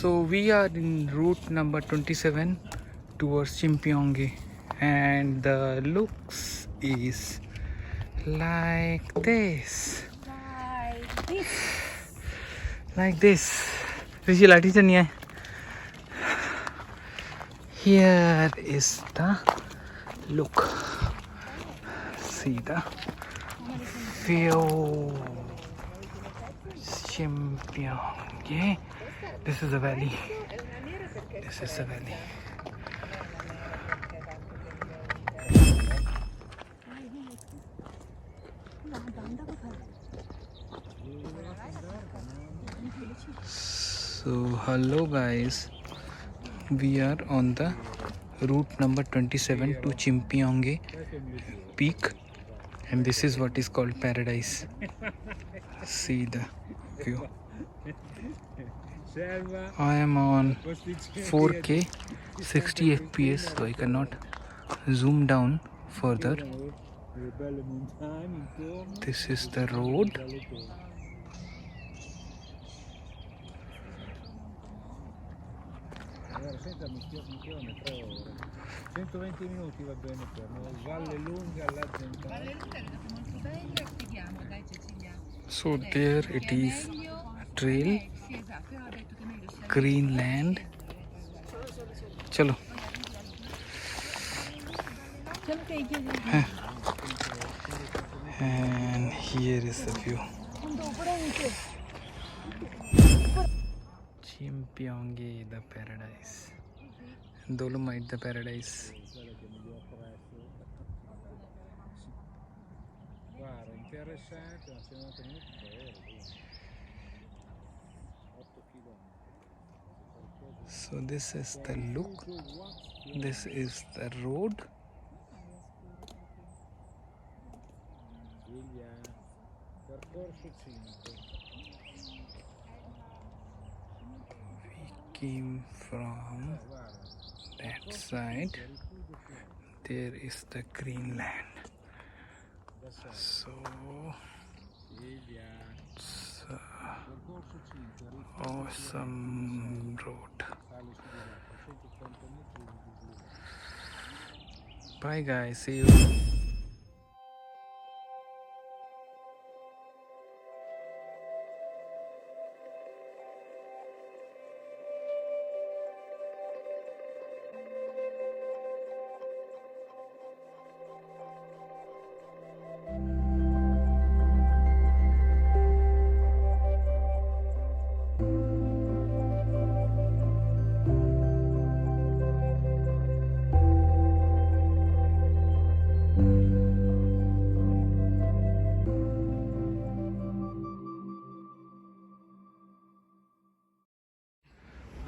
So we are in route number 27 towards Chimpyonge, and the looks is like this. Like this. Rishi Lati se nahi hai. Here is the look. See the view. Chimpyonge. This is a valley. This is a valley. So hello guys, we are on the route number 27 to Chimpyonge peak, and this is what is called paradise. See the view. I am on 4K 60 FPS, so I cannot zoom down further. This is the road. So there it is, trail, green land. Chalo. And here is the view. Chimpyonge, the paradise. Dolomite, the paradise. So this is the look. This is the road. We came from that side. There is the green land. So it's awesome road. Bye guys, see you.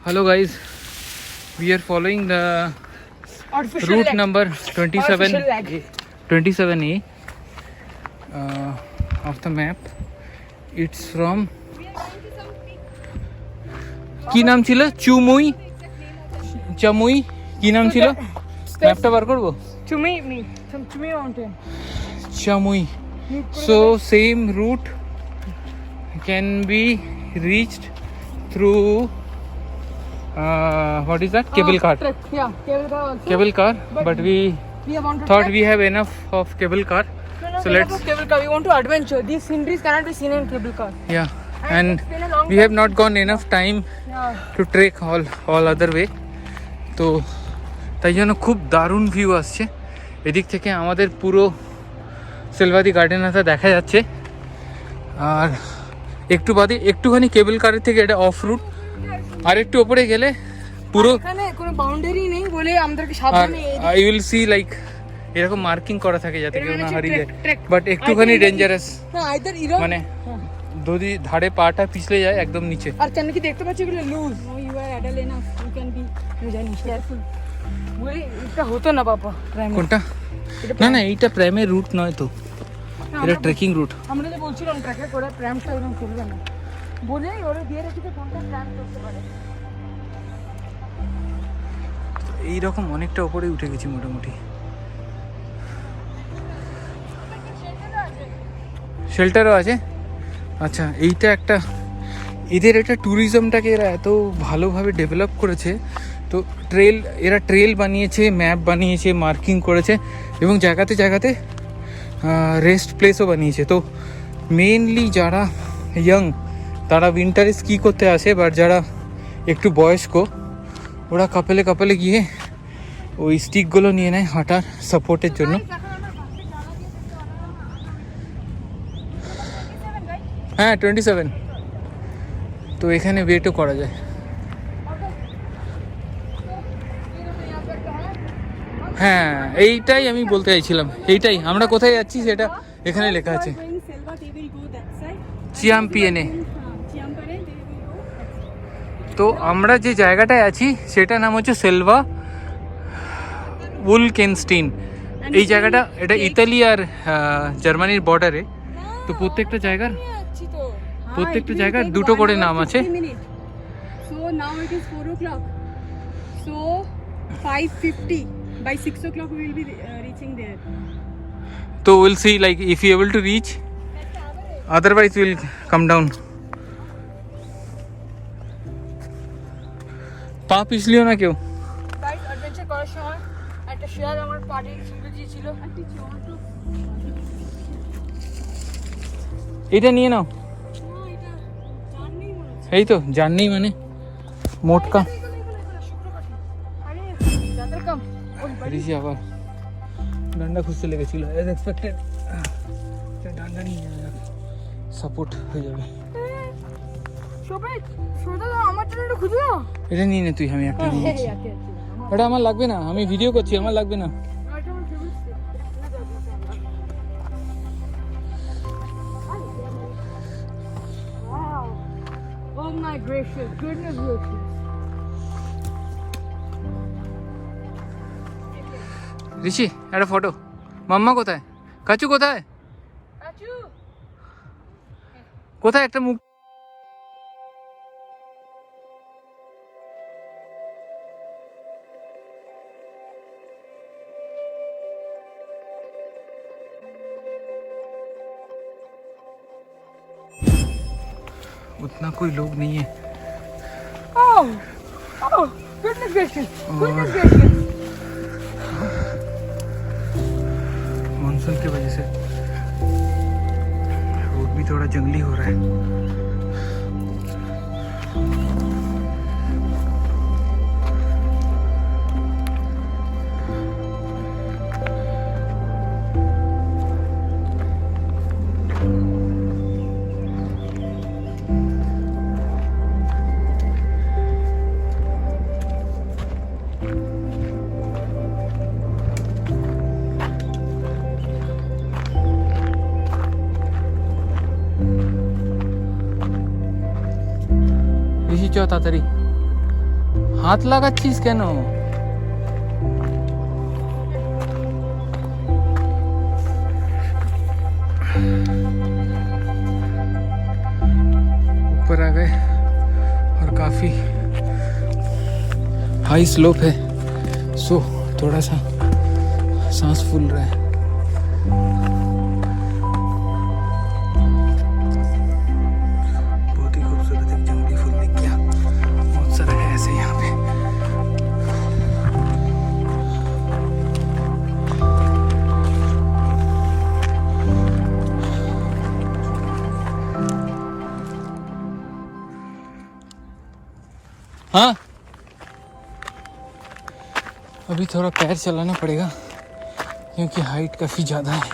Hello guys, we are following the route number 27A of the map. It's from কি নাম ছিল চুমুই চামুই কি নাম ছিল ম্যাপটা বার করব Chumui mountain. চামুই. So same route can be reached through what is that? Cable car. Yeah, cable car also. Cable car, but we want to thought trek. we have enough of cable car. So let's. Cable car. We want to adventure. These sceneries cannot be seen in cable car. Yeah, and it's been a long we have not gone enough time to trek all other way. তো তাই জন্য খুব দারুণ view আসছে এদিক থেকে, আমাদের পুরো সেলভাদি গার্ডেনটা দেখা যাচ্ছে। আর একটু বাদে একটুখানি কেবল কারের থেকে এটা অফ রুট, আর একটু উপরে গেলে পুরো এখানে কোনো বাউন্ডারি নেই বলে আমাদেরকে সাবধানে আই উইল সি লাইক এরকম মার্কিং করা থাকে যাতে কেউ না হারিয়ে যায়, বাট একটুখানি ডেঞ্জারাস, মানে যদি ধারে পাটা পিছলে যায় একদম নিচে। আর কেন কি দেখতে পাচ্ছি এগুলো loose, you are adult enough, you can be careful. ওই এটা হতো না বাবা প্রাইম। কোনটা? না না, এইটা প্রাইমের রুট নয় তো, এটা ট্রেকিং রুট। আমরা যে বলছিলাম ট্রেকে করে প্রাইমটা একদম চলবে না বলে ওরা দিয়ে রেখেছে কোনটা প্রাইম করতে পারে। এইরকম অনেকটা উপরে উঠে গেছি মোটামুটি। শেল্টারও আছে। আচ্ছা, এইটা একটা এদের এটা ট্যুরিজমটাকে এরা এত ভালোভাবে ডেভেলপ করেছে। তো এরা ট্রেল বানিয়েছে, ম্যাপ বানিয়েছে, মার্কিং করেছে এবং জায়গাতে জায়গাতে রেস্ট প্লেসও বানিয়েছে। তো মেনলি যারা ইয়াং তারা উইন্টারে স্কি করতে আসে, বাট যারা একটু বয়স্ক ওরা কাপেলে কাপেলে গিয়ে ওই স্টিকগুলো নিয়ে নেয় হাঁটার সাপোর্টের জন্য। হ্যাঁ 27। তো এখানে ওয়েটও করা যায়। হ্যাঁ এইটাই আমি বলতে চাইছিলাম, এইটাই আমরা কোথায় যাচ্ছি সেটা এখানে লেখা আছে, চিয়াম্পিয়েনে। তো আমরা যে জায়গাটায় আছি সেটার নাম হচ্ছে সেলভা উলকেনস্টিন। এই জায়গাটা এটা ইতালি আর জার্মানির বর্ডারে। তো প্রত্যেকটা জায়গার দুটো করে নাম আছে। So now it is 4 o'clock. So 5:50. By 6 o'clock we will be reaching there. So we'll see like if you able to reach. Otherwise we'll come down. পা পিছলিও না কেউ। Guys, adventure করার সময় একটা শেয়ার আমার পার্টির ছিল দিয়েছিল। এটা নিয়ে নাও। এটা জার্নি মনে হচ্ছে। এই তো জার্নি মানে মোটকা। আরে যাদের কম ঋষি আবার ডান্ডা খুঁজতে লেগেছিল, এজ এক্সপেক্টেড ডান্ডা নিয়ে যাবে, সাপোর্ট হয়ে যাবে। আমার জন্য একটু খুঁজে দাও। এটা নিয়ে নে তুই, আমি একটা নিয়ে নিচ্ছি। এটা আমার লাগবে না, আমি ভিডিও করছি, আমার লাগবে না। Oh my gracious, goodness gracious. ঋষি একটা ফটো। মাম্মা কোথায়? কাচু কোথায়? কোথায় একটা মুখ? उतना कोई लोग नहीं है। Oh, goodness gracious, goodness gracious. Monsoon की वजह से रोड भी थोड़ा जंगली हो रहा है। ঋষি চ তাড়াতাড়ি, হাত লাগাচ্ছিস কেন? ऊपर आ गए और काफी हाई स्लोप है, सो थोड़ा सा सांस फूल रहा है। बहुत ही खूबसूरत एक जंगली फूल दिख गया, बहुत सारा है ऐसे यहाँ पे। हाँ अभी थोड़ा पैर चलाना पड़ेगा क्योंकि हाइट काफ़ी ज़्यादा है।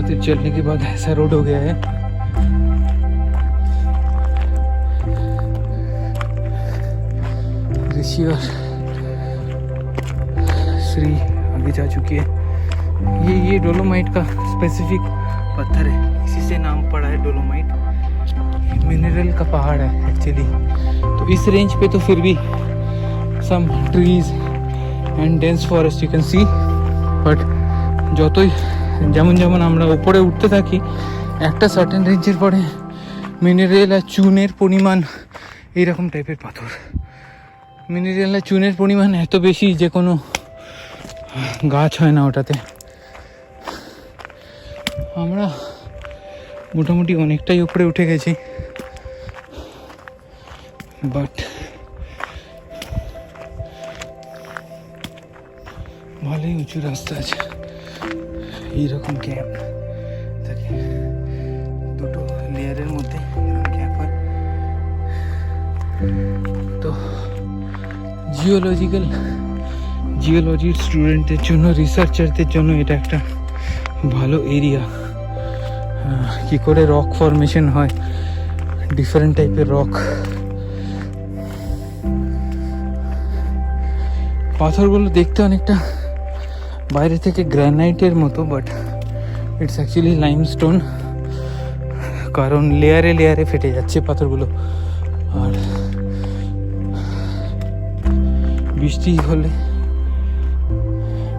देर चलने के बाद ऐसा रोड हो गया है। ऋषि और श्री आगे जा चुकी है। ये डोलोमाइट का स्पेसिफिक पत्थर है, इसी से नाम पड़ा है डोलोमाइट। मिनरल का पहाड़ है एक्चुअली। तो इस रेंज पे तो फिर भी some trees and dense forest you can see, but যতই যেমন যেমন আমরা উপরে উঠতে থাকি একটা সার্টেন রেঞ্জের পরে মিনারেল আর চুনের পরিমাণ এইরকম টাইপের পাথর, মিনারেল আর চুনের পরিমাণ এত বেশি যে কোনো গাছ হয় না ওটাতে। আমরা মোটামুটি অনেকটাই উপরে উঠে গেছি, বাট ভালোই উঁচু রাস্তা আছে। এইরকম ক্যাম্প থাকে, দুটো লেয়ারের মধ্যে এরকম ক্যাম্প হয়। তো জিওলজির স্টুডেন্টদের জন্য, রিসার্চারদের জন্য এটা একটা ভালো এরিয়া। কি করে রক ফরমেশন হয়, ডিফারেন্ট টাইপের রক। পাথরগুলো দেখতে অনেকটা বাইরে থেকে গ্রানাইটের মতো, বাট ইটস অ্যাকচুয়ালি লাইমস্টোন, কারণ লেয়ারে লেয়ারে ফেটে যাচ্ছে পাথরগুলো। আর বৃষ্টি হলে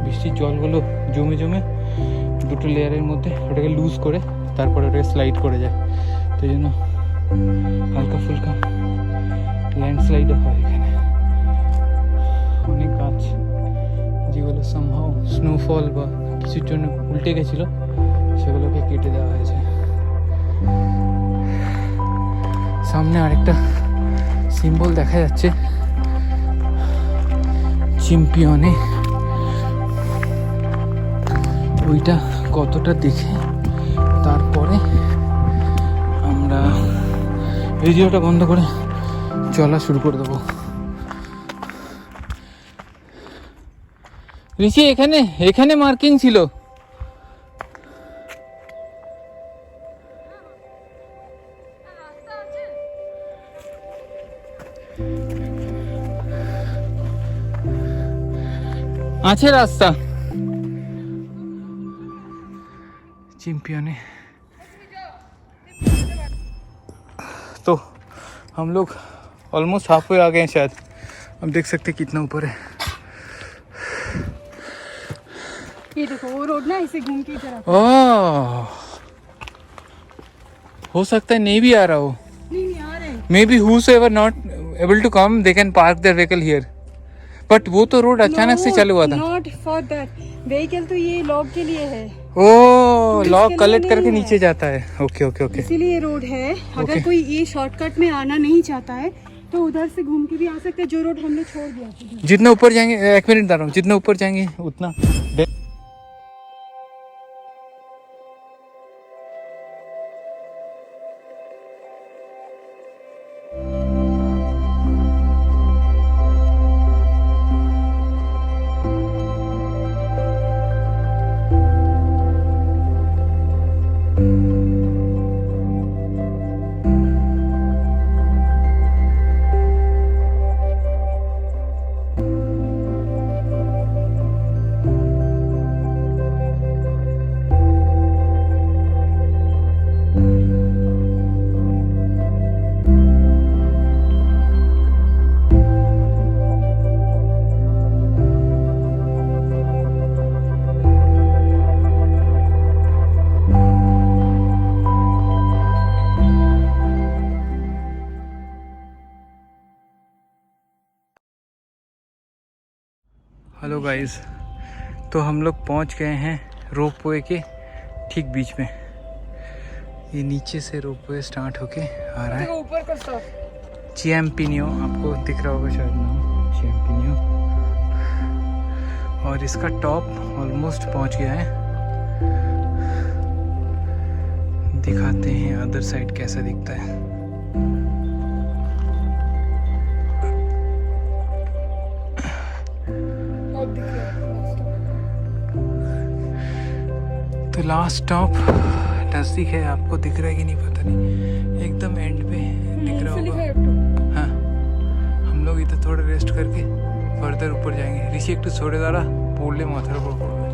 বৃষ্টির জলগুলো জমে জমে দুটো লেয়ারের মধ্যে ওটাকে লুজ করে তারপরে ওটাকে স্লাইড করে যায়, তো এই জন্য হালকা ফুলকা ল্যান্ডস্লাইডও হয় এখানে। অনেক গাছ যেগুলো সামহাও স্নোফল বা কিছুর জন্য উল্টে গেছিলো সেগুলোকে কেটে দেওয়া হয়েছে। সামনে আরেকটা সিম্বল দেখা যাচ্ছে, চ্যাম্পিয়নে। ওইটা কতটা দেখে তারপরে আমরা ভিডিওটা বন্ধ করে চলা শুরু করে দেবো। ঋষি এখানে এখানে মার্কিং ছিল। আছে রাস্তা चैंपियन है। तो हम लोग ऑलमोस्ट हाफ वे आ गए हैं शायद। अब देख सकते हैं कितना ऊपर है। ये देखो वो रोड ना इसे घूम के इधर आता है। ओह, हो सकता है नहीं भी आ रहा हो। नहीं आ रहे। May be whosoever not able to come they can park their vehicle here, but वो तो रोड अचानक से चालू हुआ था। नॉट फॉर दैट व्हीकल, तो ये लॉक के लिए है। ओह, लॉक कलेक्ट करके नीचे जाता है। ओके ओके ओके, इसीलिए रोड है। अगर कोई ये शॉर्टकट में आना नहीं चाहता है तो उधर से घूम के भी आ सकते हैं, जो रोड हमने छोड़ दिया था। जितना ऊपर जाएंगे, एक मिनट बता रहा हूँ, जितना ऊपर जाएंगे उतना हेलो गाइस, तो हम लोग पहुंच गए हैं रोपवे के ठीक बीच में। ये नीचे से रोपवे स्टार्ट होके आ रहा है। ऊपर का स्टॉप चैम्पियनो, आपको दिख रहा होगा शायद नाम, चैम्पियनो। और इसका टॉप ऑलमोस्ट पहुंच गया है। दिखाते हैं अदर साइड कैसा दिखता है। तो तो लास्ट स्टॉप नज़दीक है, आपको दिख रहा है कि नहीं पता नहीं, एकदम एंड पे दिख रहा होगा। हाँ, हम लोग इधर थोड़ा रेस्ट करके फर्दर ऊपर जाएंगे। ऋषि एक छोड़े दारा पड़ले माथार ऊपर पड़বে।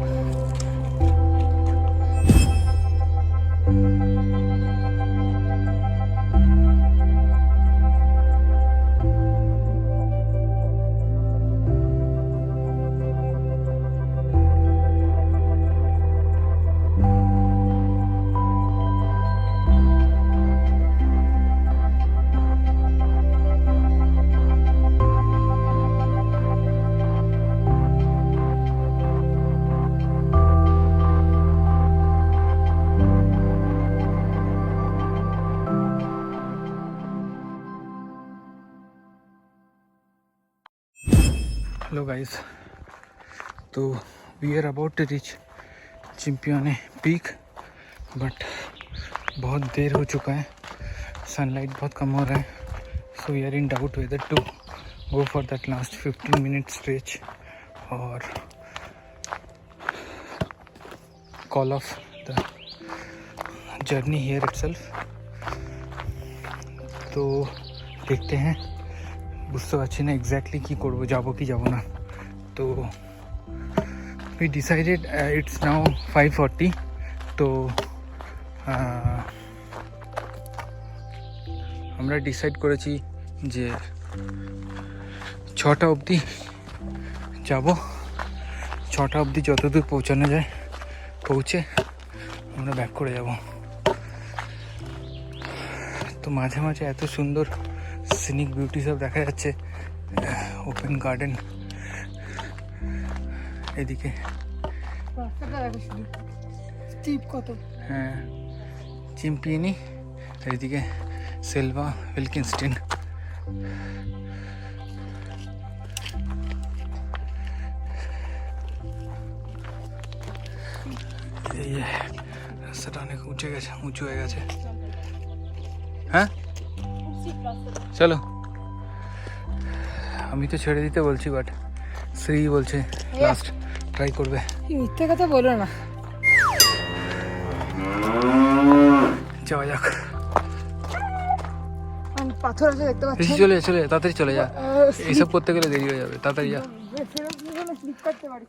हेलो गाइस, तो we are about to reach चिंपियोने पीक, बट बहुत देर हो चुका है, सनलाइट बहुत कम हो रहा है, so we are in doubt whether to go for that last 15 minute stretch और call off the journey here itself. तो देखते हैं, বুঝতে পারছি না এক্স্যাক্টলি কী করবো, যাবো কি যাবো না। তো we decided it's now 5:40, তো আমরা ডিসাইড করেছি যে 6টা অবধি যাব, 6টা অবধি যতদূর পৌঁছানো যায় পৌঁছে আমরা ব্যাক করে যাব। তো মাঝে মাঝে এত সুন্দর সিনিক বিউটি সব দেখা যাচ্ছে, ওপেন গার্ডেন এদিকে, হ্যাঁ চিম্পিয়নি, এদিকে সেলভা উইলকিনস্টিন। এই রাস্তাটা অনেক উঁচু হয়ে গেছে। হ্যাঁ চলো, আমি তো ছেড়ে দিতে বলছি, বাট শ্রী বলছে লাস্ট ট্রাই করবে। মিথ্যে কথা বলো না, যাওয়া যাক। পাথর আছে দেখতে পাচ্ছি, চলে চলে তাড়াতাড়ি চলে যা, এইসব করতে গেলে দেরি হয়ে যাবে, তাড়াতাড়ি যা। স্লিপ করতে পারি।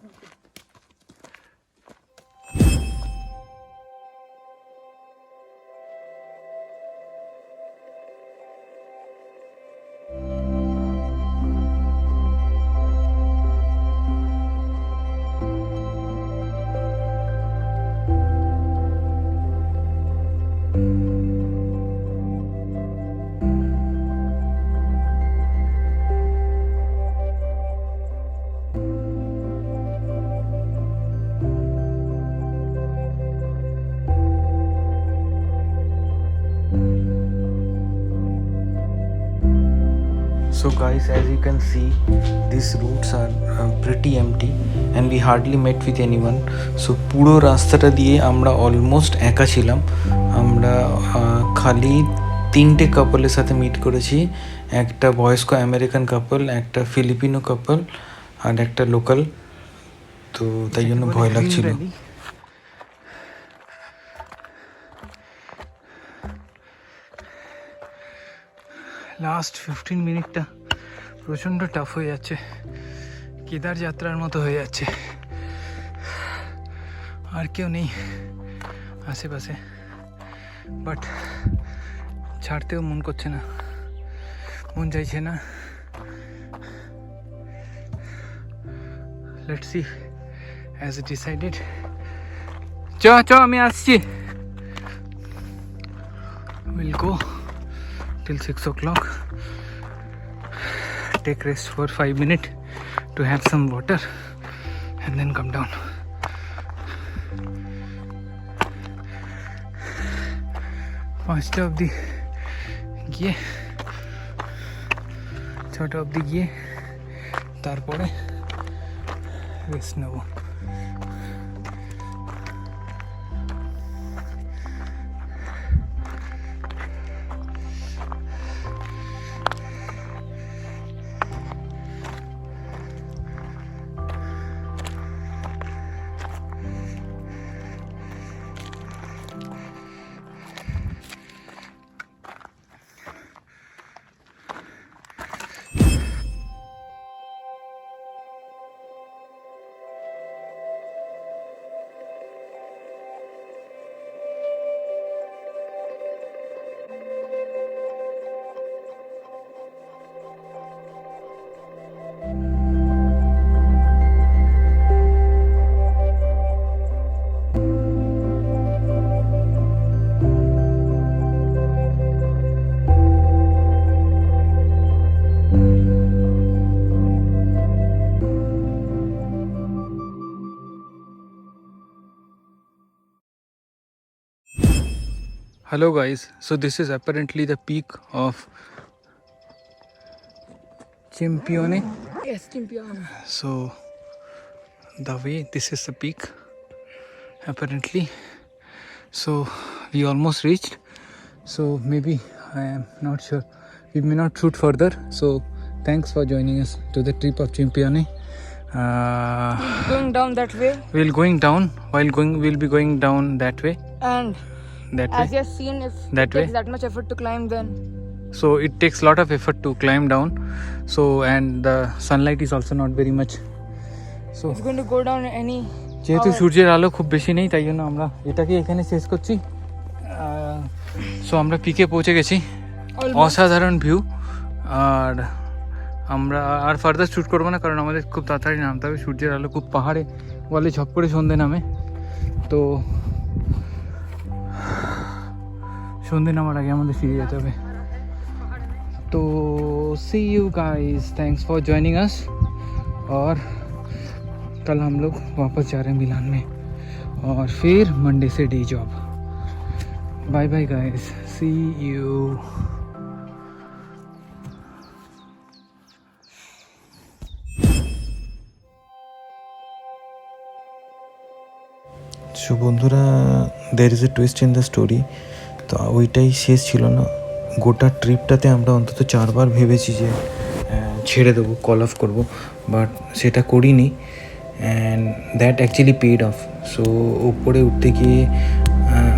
So guys, as you can see, these routes are pretty empty and we hardly met with anyone. So পুরো রাস্তাটা দিয়ে আমরা অলমোস্ট একা ছিলাম। আমরা খালি 3টে কাপলের সাথে মিট করেছি, একটা বয়স্ক আমেরিকান কাপল, একটা ফিলিপিনো কাপল আর একটা লোকাল। তো তাই জন্য ভয় লাগছিল। লাস্ট 15 মিনিটটা প্রচণ্ড টাফ হয়ে যাচ্ছে, কেদার যাত্রার মতো হয়ে যাচ্ছে। আর কেউ নেই আশেপাশে, বাট ছাড়তেও মন করছে না, মন চাইছে না। Let's see as decided. চ আমি আসছি। Will go till 6 o'clock, take rest for 5 minutes to have some water and then come down. First of the গিয়ে 6টা অবধি গিয়ে তারপরে রেস্ট নেব। Hello guys, so this is apparently the peak of Cimpione. Yes, Cimpione. So the way, this is the peak apparently. So we almost reached. So maybe, I am not sure, we may not shoot further. So thanks for joining us to the trip of Cimpione. Going down that way, We'll be going down that way. and That as way. you have seen, if That it takes way. that much effort to climb, then So it takes a lot of effort to climb down. So, and the sunlight is also not very much. So it's going to go down any যেহেতু hour. সূর্যের আলো খুব বেশি নেই, তাই জন্য আমরা এটাকে এখানে শেষ করছি। সো আমরা পিকে পৌঁছে গেছি। Almost. অসাধারণ ভিউ। আর আমরা আর ফার্দার শ্যুট করবো না, কারণ আমাদের খুব তাড়াতাড়ি নামতে হবে। সূর্যের আলো খুব পাহাড়ে বলে ঝপ করে সন্ধে নামে, তো সন্ধে নামার আগে আমাদের ফিরে যেতে হবে। तो see you guys, thanks for joining us. और कल हम लोग वापस जा रहे हैं मिलान में, और फिर मंडे से day job. Bye bye guys, see you. So বন্ধুরা, there is a twist in the story. তো ওইটাই শেষ ছিল না, গোটা ট্রিপটাতে আমরা অন্তত 4 বার ভেবেছি যে ছেড়ে দেবো, কল অফ করবো, বাট সেটা করিনি। And that actually paid off. So উপরে উঠতে গিয়ে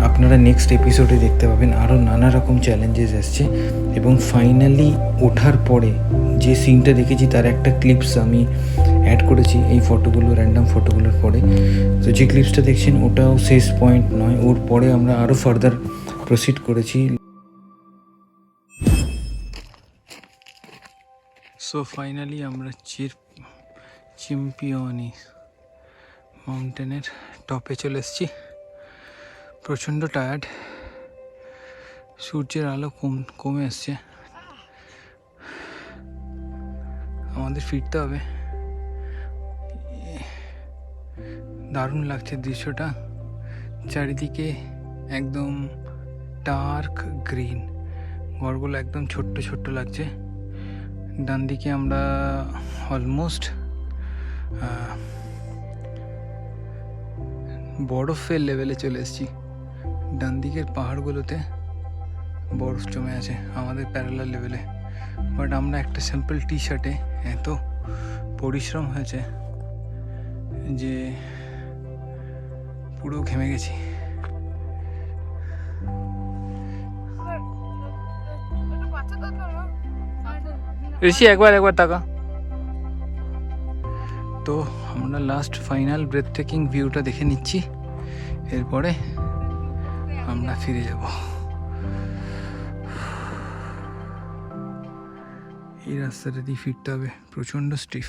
আপনারা নেক্সট এপিসোডে দেখতে পাবেন আরও নানা রকম চ্যালেঞ্জেস আসছে, এবং ফাইনালি ওঠার পরে যে সিনটা দেখেছি তার একটা ক্লিপস আমি অ্যাড করেছি এই ফটোগুলো, র্যান্ডাম ফটোগুলোর পরে। তো যে ক্লিপসটা দেখছেন ওটাও শেষ পয়েন্ট নয়, ওর পরে আমরা আরও ফার্দার প্রসিড করেছি। সো ফাইনালি আমরা চিম্পিয়নি মাউন্টেনের টপে চলে এসেছি। প্রচণ্ড টায়ার্ড, সূর্যের আলো কমে আসছে, আমাদের ফিরতে হবে। দারুণ লাগছে দৃশ্যটা, চারিদিকে একদম ডার্ক গ্রিন, ঘরগুলো একদম ছোট্ট ছোট্ট লাগছে। ডান দিকে আমরা অলমোস্ট বরফের লেভেলে চলে এসেছি। ডান দিকের পাহাড়গুলোতে বরফ জমে আছে আমাদের প্যারালাল লেভেলে, বাট আমরা একটা সিম্পল টি শার্টে এত পরিশ্রম হয়েছে যে পুরো ঘেমে গেছি। ঋষি একবার তাকা। তো আমরা লাস্ট ফাইনাল ব্রেথ টেকিং ভিউটা দেখে নিচ্ছি, এরপরে আমরা ফিরে যাব। এই রাস্তাটা দিয়ে ফিরতে হবে, প্রচণ্ড স্টিফ।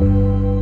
you.